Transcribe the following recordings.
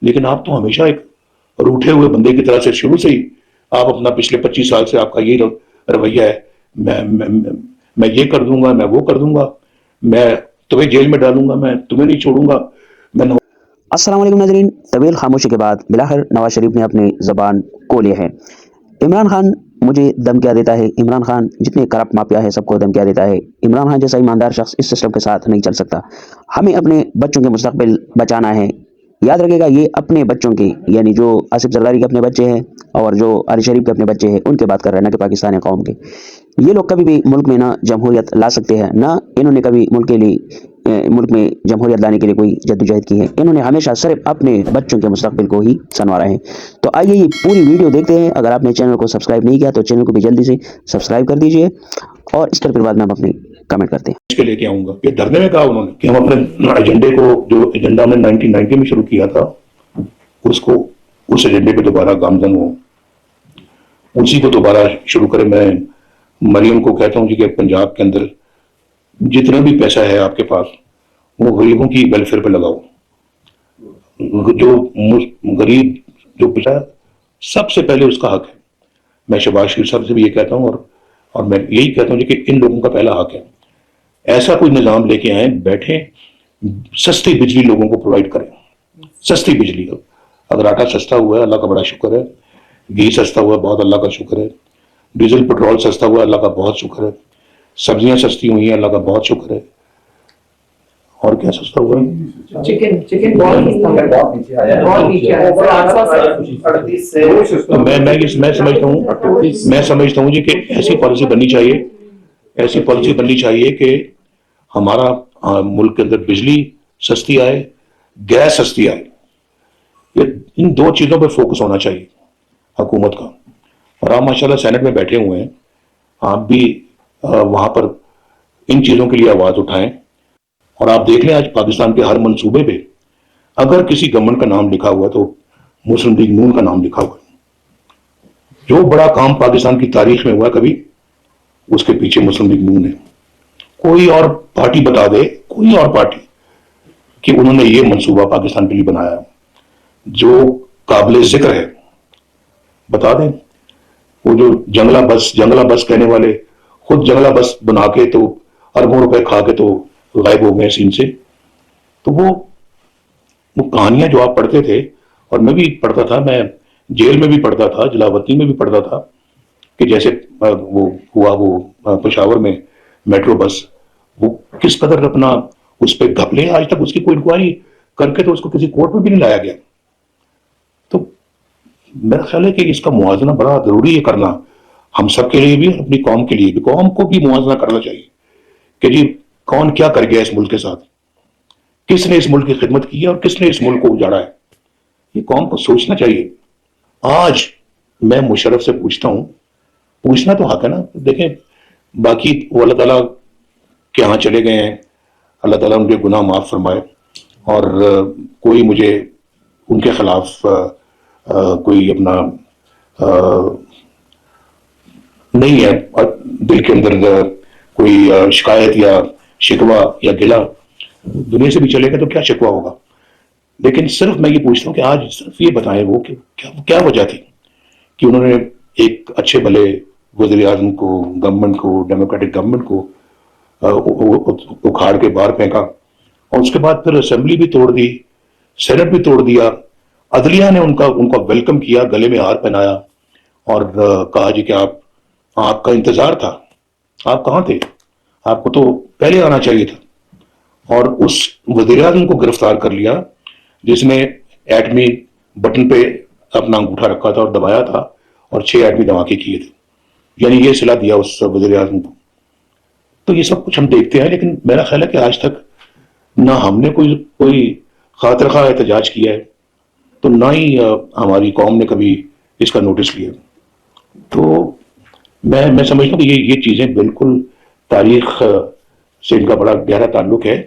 لیکن آپ تو ہمیشہ ایک روٹھے ہوئے بندے کی طرح سے شروع سے ہی آپ اپنا پچھلے 25 سال سے آپ کا یہی رویہ ہے، میں یہ کر دوں گا، میں وہ کر دوں گا، میں تمہیں جیل میں ڈالوں گا، میں تمہیں نہیں چھوڑوں گا، میں السلام علیکم ناظرین، طویل خاموشی کے بعد بلاخر نواز شریف نے اپنی زبان کھولی ہے۔ عمران خان مجھے دھمکیاں دیتا ہے، عمران خان جتنے کرپٹ مافیا ہے سب کو دھمکیاں دیتا ہے، عمران خان جیسا ایماندار شخص اس سسٹم کے ساتھ نہیں چل سکتا، ہمیں اپنے بچوں کے مستقبل بچانا ہے۔ یاد رکھے گا یہ اپنے بچوں کی، یعنی جو آصف زرداری کے اپنے بچے ہیں اور جو علی شریف کے اپنے بچے ہیں ان کے بات کر رہے ہیں، نہ کہ پاکستانی قوم کے۔ یہ لوگ کبھی بھی ملک میں نہ جمہوریت لا سکتے ہیں، نہ انہوں نے کبھی ملک میں جمہوریت لانے کے لیے کوئی جدوجہد کی ہے، انہوں نے ہمیشہ صرف اپنے بچوں کے مستقبل کو ہی سنوارا ہے۔ تو آئیے یہ پوری ویڈیو دیکھتے ہیں۔ اگر آپ نے چینل کو سبسکرائب نہیں کیا تو چینل کو بھی جلدی سے سبسکرائب کر دیجئے، اور اس پر پھر بعد میں ہم اپنی کمنٹ کرتے ہیں۔ اس کے لے کے آؤں گا۔ یہ دھرنے میں کہا انہوں نے کہ ہم اپنے ایجنڈے کو، جو ایجنڈا ہم نے 1990 میں شروع کیا تھا، اس ایجنڈے پہ دوبارہ گامزن ہوں، اسی کو دوبارہ شروع کریں۔ میں مریم کو کہتا ہوں جی کہ پنجاب کے اندر جتنا بھی پیسہ ہے آپ کے پاس وہ غریبوں کی ویلفیئر پہ لگاؤ۔ جو غریب جو پیسہ سب سے پہلے اس کا حق ہے۔ میں شہباز شریف صاحب سے بھی یہ کہتا ہوں، اور میں یہی کہتا ہوں جی کہ ان لوگوں کا پہلا حق ہے۔ ایسا کوئی نظام لے کے آئیں، بیٹھیں، سستی بجلی لوگوں کو پرووائڈ کریں، سستی بجلی۔ اگر آٹا سستا ہوا ہے اللہ کا بڑا شکر ہے، گھی سستا ہوا ہے بہت اللہ کا شکر ہے، ڈیزل پٹرول سستا ہوا ہے اللہ کا بہت شکر ہے، سبزیاں سستی ہوئی ہیں اللہ کا بہت شکر ہے، اور کیا سستا ہوا ہے؟ چکن بہت سستا ہوا ہے۔ میں سمجھتا ہوں جی کہ ایسی پالیسی بننی چاہیے کہ ہمارا ملک کے اندر بجلی سستی آئے، گیس سستی آئے۔ ان دو چیزوں پہ فوکس ہونا چاہیے حکومت کا۔ اور آپ ماشاءاللہ سینٹ میں بیٹھے ہوئے ہیں، آپ بھی وہاں پر ان چیزوں کے لیے آواز اٹھائیں۔ اور آپ دیکھ لیں آج پاکستان کے ہر منصوبے پہ اگر کسی گورنمنٹ کا نام لکھا ہوا تو مسلم لیگ نون کا نام لکھا ہوا ہے۔ جو بڑا کام پاکستان کی تاریخ میں ہوا کبھی، اس کے پیچھے مسلم لیگ نون ہے۔ کوئی اور پارٹی بتا دے، کوئی اور پارٹی، کہ انہوں نے یہ منصوبہ پاکستان کے لیے بنایا جو قابل ذکر ہے، بتا دیں۔ وہ جو جنگلہ بس کہنے والے خود جنگلہ بس بنا کے تو اربوں روپے کھا کے تو غائب ہو گئے سین سے۔ تو وہ کہانیاں جو آپ پڑھتے تھے، اور میں بھی پڑھتا تھا، میں جیل میں بھی پڑھتا تھا، جلاوطنی میں بھی پڑھتا تھا، کہ جیسے وہ ہوا وہ پشاور میں میٹرو بس، وہ کس قدر اپنا اس پہ گھپلے، آج تک اس کی کوئی انکوائری کر کے تو اس کو کسی کورٹ میں بھی نہیں لایا گیا۔ تو میرا خیال ہے کہ اس کا موازنہ بڑا ضروری ہے کرنا، ہم سب کے لیے بھی، اپنی قوم کے لیے بھی۔ قوم کو بھی موازنہ کرنا چاہیے کہ جی کون کیا کر گیا اس ملک کے ساتھ، کس نے اس ملک کی خدمت کی ہے اور کس نے اس ملک کو اجاڑا ہے۔ یہ قوم کو سوچنا چاہیے۔ آج میں مشرف سے پوچھتا ہوں، پوچھنا تو حق ہے نا، دیکھیں باقی وہ اللہ تعالیٰ کے ہاں چلے گئے ہیں، اللہ تعالیٰ ان کے گناہ معاف فرمائے، اور کوئی مجھے ان کے خلاف کوئی اپنا نہیں ہے دل کے اندر کوئی شکایت یا شکوہ یا گلہ، دنیا سے بھی چلے گا تو کیا شکوہ ہوگا۔ لیکن صرف میں یہ پوچھتا ہوں کہ آج صرف یہ بتائیں وہ کہ کیا وجہ تھی کہ انہوں نے ایک اچھے بھلے وزیر اعظم کو، گورنمنٹ کو، ڈیموکریٹک گورنمنٹ کو اکھاڑ کے باہر پھینکا، اور اس کے بعد پھر اسمبلی بھی توڑ دی، سینٹ بھی توڑ دیا، عدلیہ نے ان کا ویلکم کیا، گلے میں ہار پہنایا، اور کہا جی کہ آپ کا انتظار تھا، آپ کہاں تھے، آپ کو تو پہلے آنا چاہیے تھا۔ اور اس وزیر اعظم کو گرفتار کر لیا جس نے ایٹمی بٹن پہ اپنا انگوٹھا رکھا تھا اور دبایا تھا، اور 6 ایٹمی دھماکے کیے تھے، یعنی یہ صلہ دیا اس وزیر اعظم کو۔ تو یہ سب کچھ ہم دیکھتے ہیں، لیکن میرا خیال ہے کہ آج تک نہ ہم نے کوئی خاطر خواہ احتجاج کیا ہے، تو نہ ہی ہماری قوم نے کبھی اس کا نوٹس لیا۔ تو میں سمجھتا ہوں کہ یہ چیزیں بالکل تاریخ سے ان کا بڑا گہرا تعلق ہے،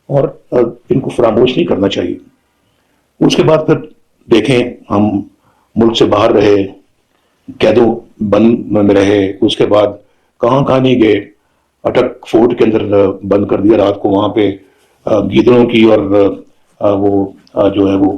اور ان کو فراموش نہیں کرنا چاہیے۔ اس کے بعد پھر دیکھیں ہم ملک سے باہر رہے، قیدوں بند میں رہے، اس کے بعد کہاں کہاں نہیں گئے، اٹک فورٹ کے اندر بند کر دیا رات کو، وہاں پہ گیدڑوں کی اور وہ جو ہے وہ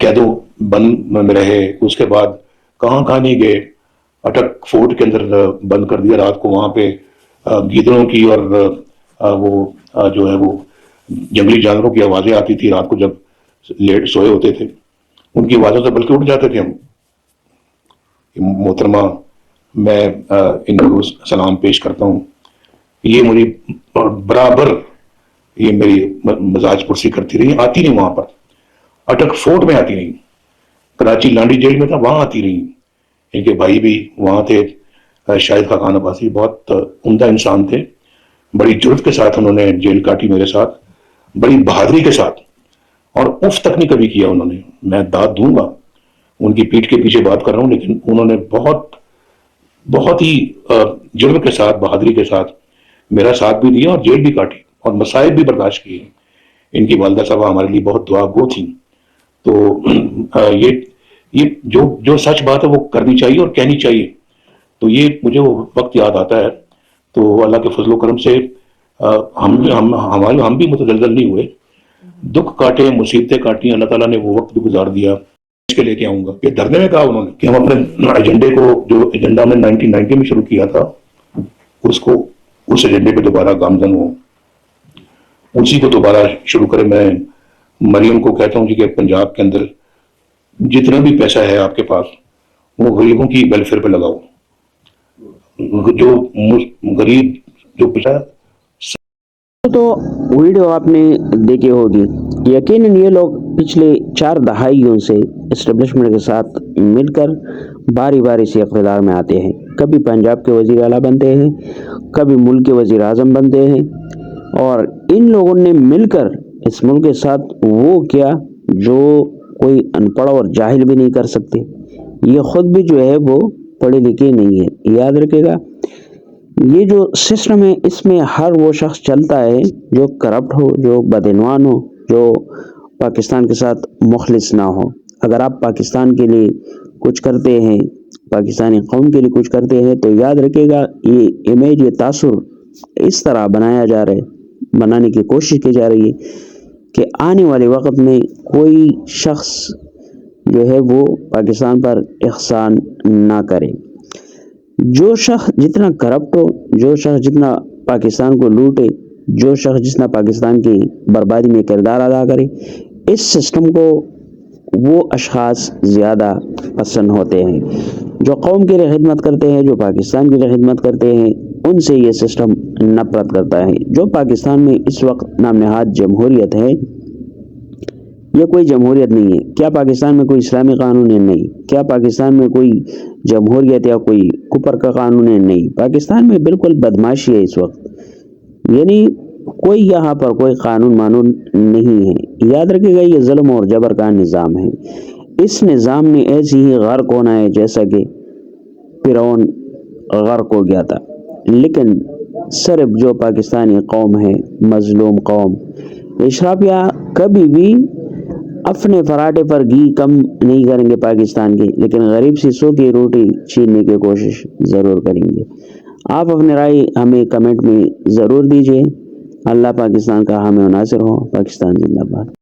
قیدوں بند میں رہے، اس کے بعد کہاں کہاں نہیں گئے، اٹک فورٹ کے اندر بند کر دیا رات کو، وہاں پہ گیدڑوں کی اور وہ جو ہے وہ جنگلی جانوروں کی آوازیں آتی تھی رات کو جب لیٹ سوئے ہوتے تھے، ان کی آوازوں سے بلکہ اٹھ جاتے تھے ہم. محترمہ میں ان کو سلام پیش کرتا ہوں. یہ مجھے برابر یہ میری مزاج پرسی کرتی رہی، آتی نہیں وہاں پر، اٹک فورٹ میں آتی نہیں، کراچی لانڈی جیل میں تھا وہاں آتی رہی. ان کے بھائی بھی وہاں تھے، شاہد خاقان عباسی، بہت عمدہ انسان تھے. بڑی جرت کے ساتھ انہوں نے جیل کاٹی میرے ساتھ، بڑی بہادری کے ساتھ، اور اف تک نہیں کبھی کیا انہوں نے. میں داد دوں گا، ان کی پیٹھ کے پیچھے بات کر رہا ہوں، لیکن انہوں نے بہت ہی جرم کے ساتھ، بہادری کے ساتھ میرا ساتھ بھی دیا اور جیل بھی کاٹی اور مصائب بھی برداشت کیے. ان کی والدہ صاحبہ ہمارے لیے بہت دعا گو تھیں. تو یہ جو سچ بات ہے وہ کرنی چاہیے اور کہنی چاہیے. تو یہ مجھے وہ وقت یاد آتا ہے. تو اللہ کے فضل و کرم سے ہم بھی متزلزل نہیں ہوئے. دکھ کاٹے، مصیبتیں کاٹی، اللہ تعالیٰ نے وہ وقت بھی گزار دیا. اس کے لے کے آؤں گا یہ دھرنے میں کہا انہوں نے کہ ہم اپنے ایجنڈے کو، جو ایجنڈا ہم نے 1990 میں شروع کیا تھا، اس ایجنڈے پہ دوبارہ گامزن ہوں، اسی کو دوبارہ شروع کریں. میں مریم کو کہتا ہوں جی کہ پنجاب کے اندر جتنا بھی پیسہ ہے آپ کے پاس وہ غریبوں کی ویلفیئر پہ لگاؤ. جو غریب جو پیسہ، تو ویڈیو آپ نے دیکھی ہوگی. یقیناً یہ لوگ پچھلے 4 دہائیوں سے اسٹیبلشمنٹ کے ساتھ مل کر باری باری سے اقتدار میں آتے ہیں. کبھی پنجاب کے وزیر اعلیٰ بنتے ہیں، کبھی ملک کے وزیر اعظم بنتے ہیں، اور ان لوگوں نے مل کر اس ملک کے ساتھ وہ کیا جو کوئی ان پڑھ اور جاہل بھی نہیں کر سکتے. یہ خود بھی جو ہے وہ پڑھے لکھے نہیں ہے. یاد رکھے گا یہ جو سسٹم ہے اس میں ہر وہ شخص چلتا ہے جو کرپٹ ہو، جو بدعنوان ہو، جو پاکستان کے ساتھ مخلص نہ ہو. اگر آپ پاکستان کے لیے کچھ کرتے ہیں، پاکستانی قوم کے لیے کچھ کرتے ہیں، تو یاد رکھے گا یہ امیج، یہ تاثر اس طرح بنانے کی کوشش کی جا رہی ہے کہ آنے والے وقت میں کوئی شخص جو ہے وہ پاکستان پر احسان نہ کرے. جو شخص جتنا کرپٹ ہو، جو شخص جتنا پاکستان کو لوٹے، جو شخص جتنا پاکستان کی بربادی میں کردار ادا کرے، اس سسٹم کو وہ اشخاص زیادہ پسند ہوتے ہیں. جو قوم کے لیے خدمت کرتے ہیں، جو پاکستان کے لیے خدمت کرتے ہیں، ان سے یہ سسٹم نفرت کرتا ہے. جو پاکستان میں اس وقت نام نہاد جمہوریت ہے، یہ کوئی جمہوریت نہیں ہے. کیا پاکستان میں کوئی اسلامی قانون ہے؟ نہیں. کیا پاکستان میں کوئی جمہوریت یا کوئی کفر کا قانون ہے؟ نہیں. پاکستان میں بالکل بدماشی ہے اس وقت، یعنی کوئی یہاں پر کوئی قانون مانون نہیں ہے. یاد رکھے گا یہ ظلم اور جبر کا نظام ہے. اس نظام نے ایسے ہی غرق ہونا ہے جیسا کہ فرعون غرق ہو گیا تھا. لیکن صرف جو پاکستانی قوم ہے، مظلوم قوم، اشرافیہ کبھی بھی اپنے فراٹے پر گھی کم نہیں کریں گے پاکستان کی، لیکن غریب سسوں کی روٹی چھیننے کی کوشش ضرور کریں گے. آپ اپنے رائے ہمیں کمنٹ میں ضرور دیجیے. اللہ پاکستان کا حامی و ناصر ہو. پاکستان زندہ باد.